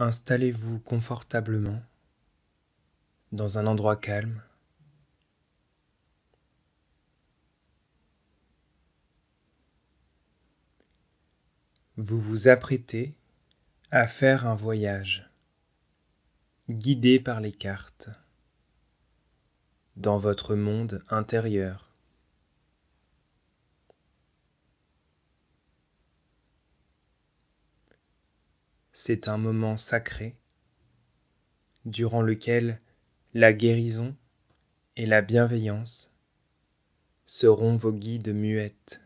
Installez-vous confortablement dans un endroit calme. Vous vous apprêtez à faire un voyage, guidé par les cartes, dans votre monde intérieur. C'est un moment sacré, durant lequel la guérison et la bienveillance seront vos guides muettes.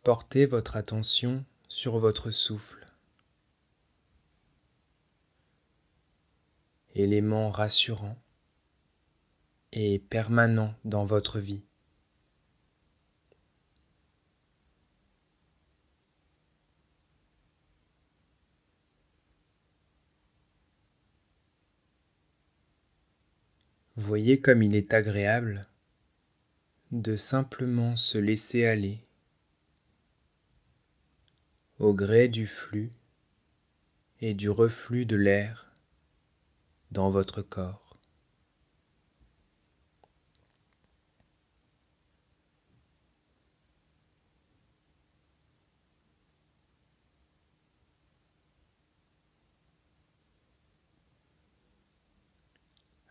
Portez votre attention sur votre souffle, élément rassurant et permanent dans votre vie. Voyez comme il est agréable de simplement se laisser aller au gré du flux et du reflux de l'air dans votre corps.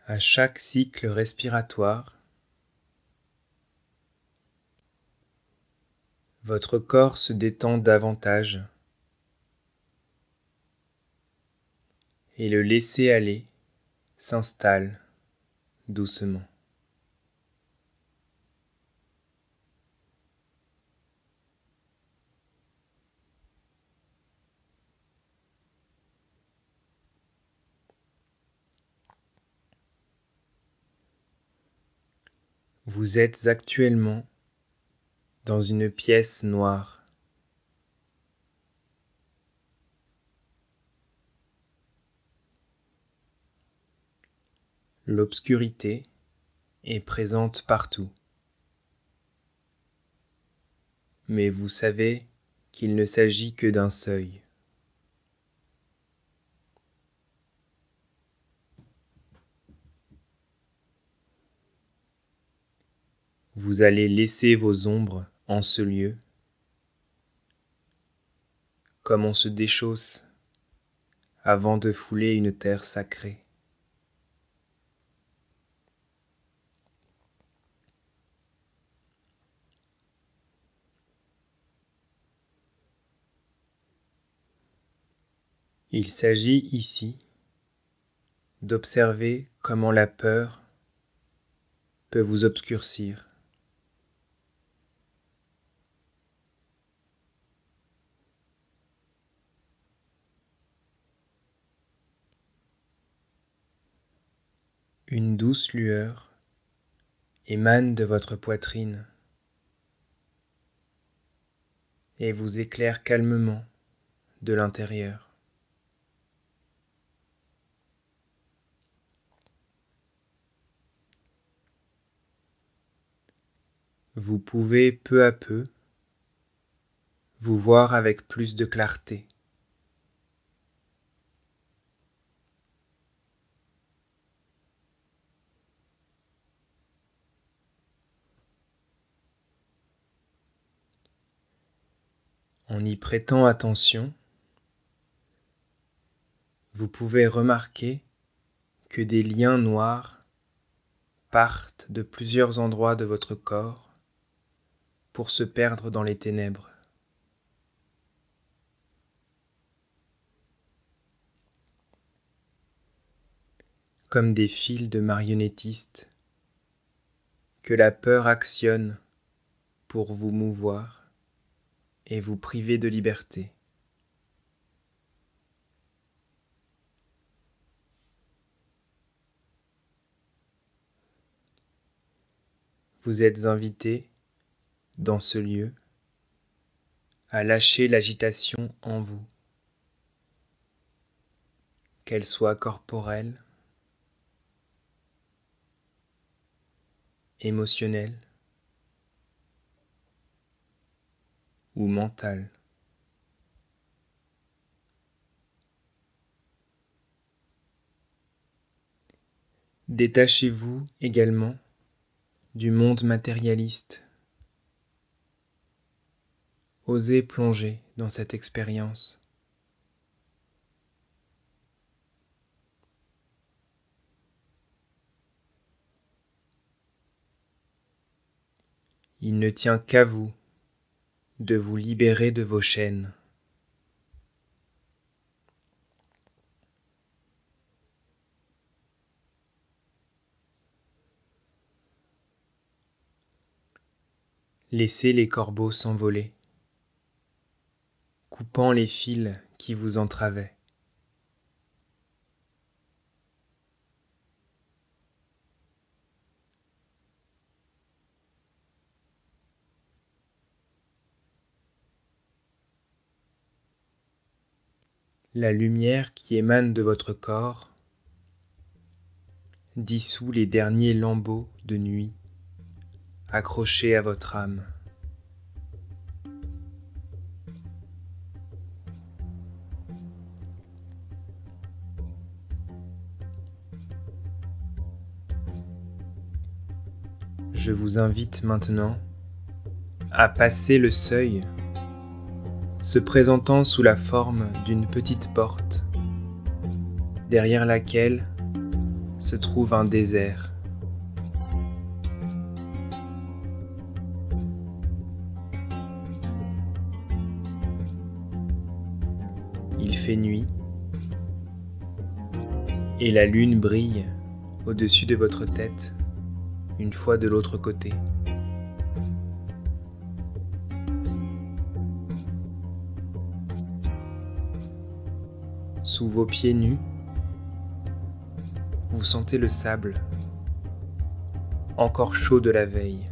À chaque cycle respiratoire, votre corps se détend davantage et le laisser-aller s'installe doucement. Vous êtes actuellement dans une pièce noire. L'obscurité est présente partout. Mais vous savez qu'il ne s'agit que d'un seuil. Vous allez laisser vos ombres en ce lieu, comme on se déchausse avant de fouler une terre sacrée. Il s'agit ici d'observer comment la peur peut vous obscurcir. Une douce lueur émane de votre poitrine et vous éclaire calmement de l'intérieur. Vous pouvez peu à peu vous voir avec plus de clarté. En y prêtant attention, vous pouvez remarquer que des liens noirs partent de plusieurs endroits de votre corps pour se perdre dans les ténèbres. Comme des fils de marionnettiste que la peur actionne pour vous mouvoir et vous priver de liberté. Vous êtes invité, dans ce lieu, à lâcher l'agitation en vous, qu'elle soit corporelle, émotionnelle ou mentale. Détachez-vous également du monde matérialiste. Osez plonger dans cette expérience. Il ne tient qu'à vous de vous libérer de vos chaînes. Laissez les corbeaux s'envoler, coupant les fils qui vous entravaient. La lumière qui émane de votre corps dissout les derniers lambeaux de nuit accrochés à votre âme. Je vous invite maintenant à passer le seuil, se présentant sous la forme d'une petite porte, derrière laquelle se trouve un désert. Il fait nuit et la lune brille au-dessus de votre tête une fois de l'autre côté. Sous vos pieds nus, vous sentez le sable, encore chaud de la veille.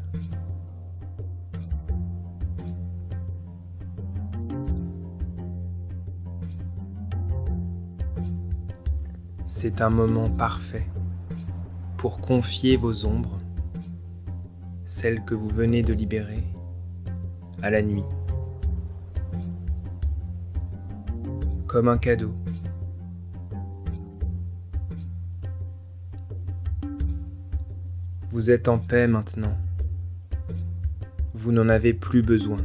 C'est un moment parfait pour confier vos ombres, celles que vous venez de libérer, à la nuit, comme un cadeau. Vous êtes en paix maintenant. Vous n'en avez plus besoin.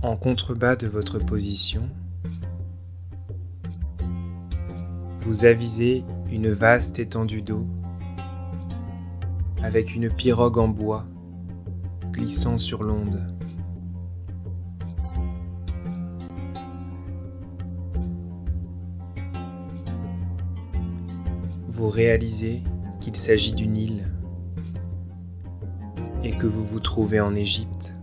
En contrebas de votre position, vous avisez une vaste étendue d'eau avec une pirogue en bois glissant sur l'onde. Vous réalisez qu'il s'agit d'une île et que vous vous trouvez en Égypte.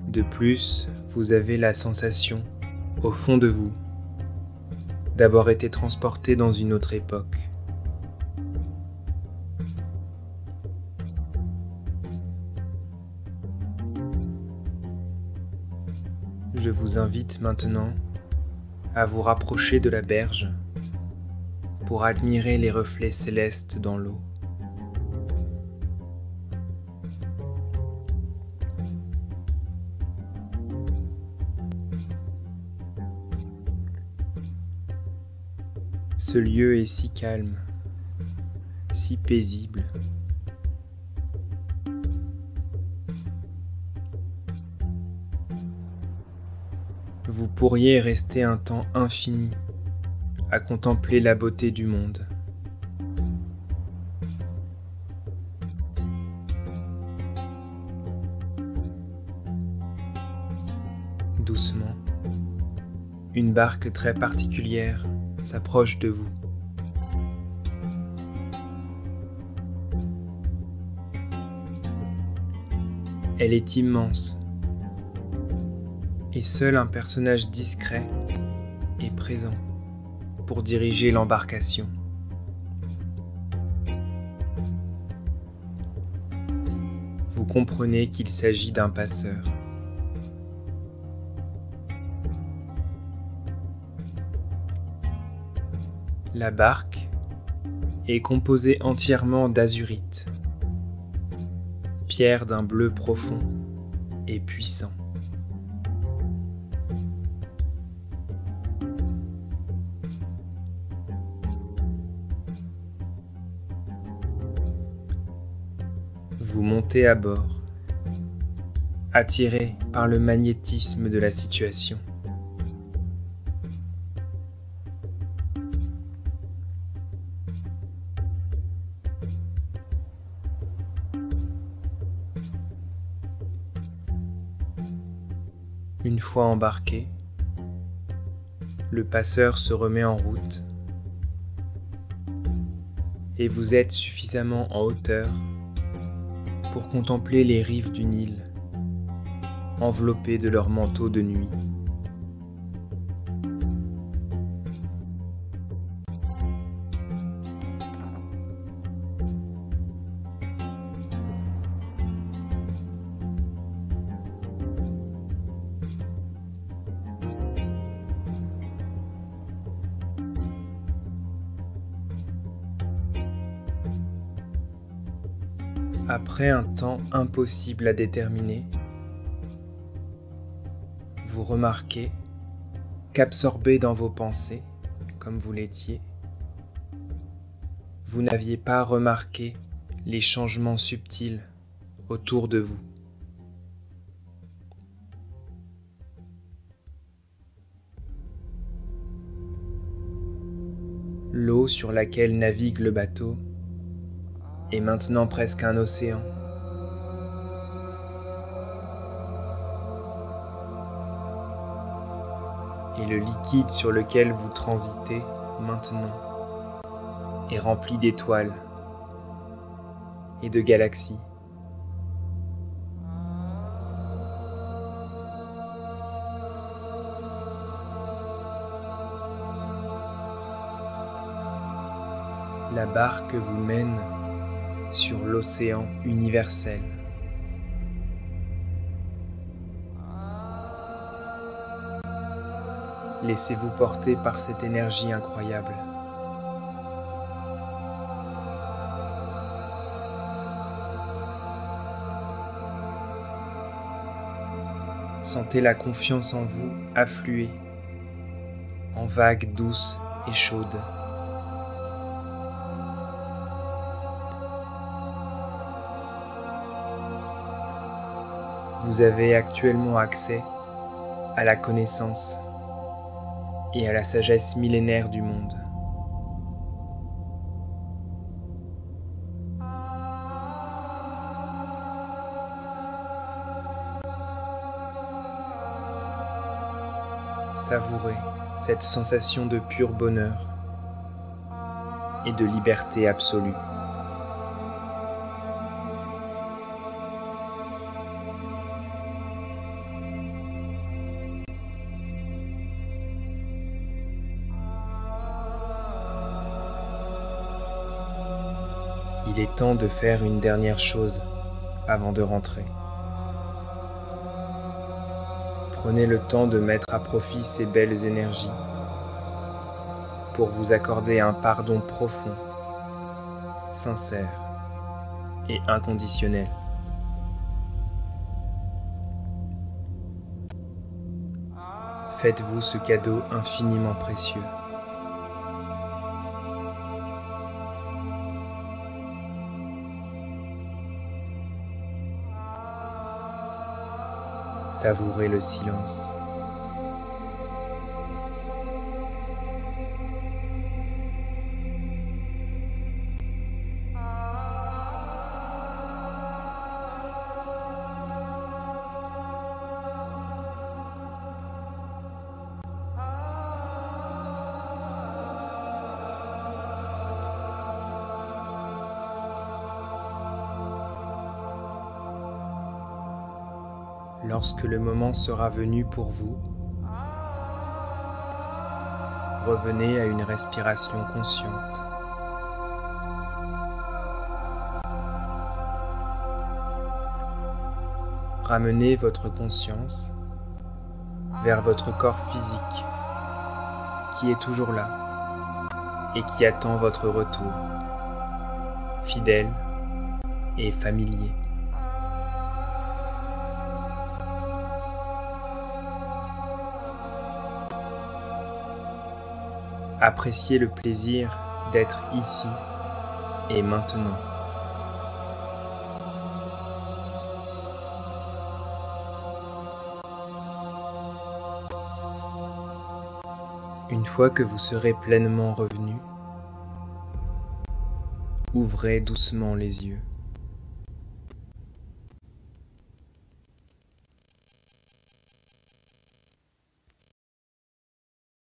De plus, vous avez la sensation, au fond de vous, d'avoir été transporté dans une autre époque. Je vous invite maintenant à vous rapprocher de la berge pour admirer les reflets célestes dans l'eau. Ce lieu est si calme, si paisible. Vous pourriez rester un temps infini à contempler la beauté du monde. Doucement, une barque très particulière s'approche de vous. Elle est immense et seul un personnage discret est présent pour diriger l'embarcation. Vous comprenez qu'il s'agit d'un passeur. La barque est composée entièrement d'azurite, pierre d'un bleu profond et puissant. Vous montez à bord, attiré par le magnétisme de la situation. Une fois embarqué, le passeur se remet en route et vous êtes suffisamment en hauteur pour contempler les rives du Nil, enveloppées de leur manteau de nuit. Après un temps impossible à déterminer, vous remarquez qu'absorbé dans vos pensées, comme vous l'étiez, vous n'aviez pas remarqué les changements subtils autour de vous. L'eau sur laquelle navigue le bateau est maintenant presque un océan. Et le liquide sur lequel vous transitez maintenant est rempli d'étoiles et de galaxies. La barque vous mène sur l'océan universel. Laissez-vous porter par cette énergie incroyable. Sentez la confiance en vous affluer en vagues douces et chaudes. Vous avez actuellement accès à la connaissance et à la sagesse millénaire du monde. Savourez cette sensation de pur bonheur et de liberté absolue. Il est temps de faire une dernière chose avant de rentrer. Prenez le temps de mettre à profit ces belles énergies pour vous accorder un pardon profond, sincère et inconditionnel. Faites-vous ce cadeau infiniment précieux. Savourez le silence. Lorsque le moment sera venu pour vous, revenez à une respiration consciente. ramenez votre conscience vers votre corps physique qui est toujours là et qui attend votre retour, fidèle et familier. Appréciez le plaisir d'être ici et maintenant. Une fois que vous serez pleinement revenu, ouvrez doucement les yeux.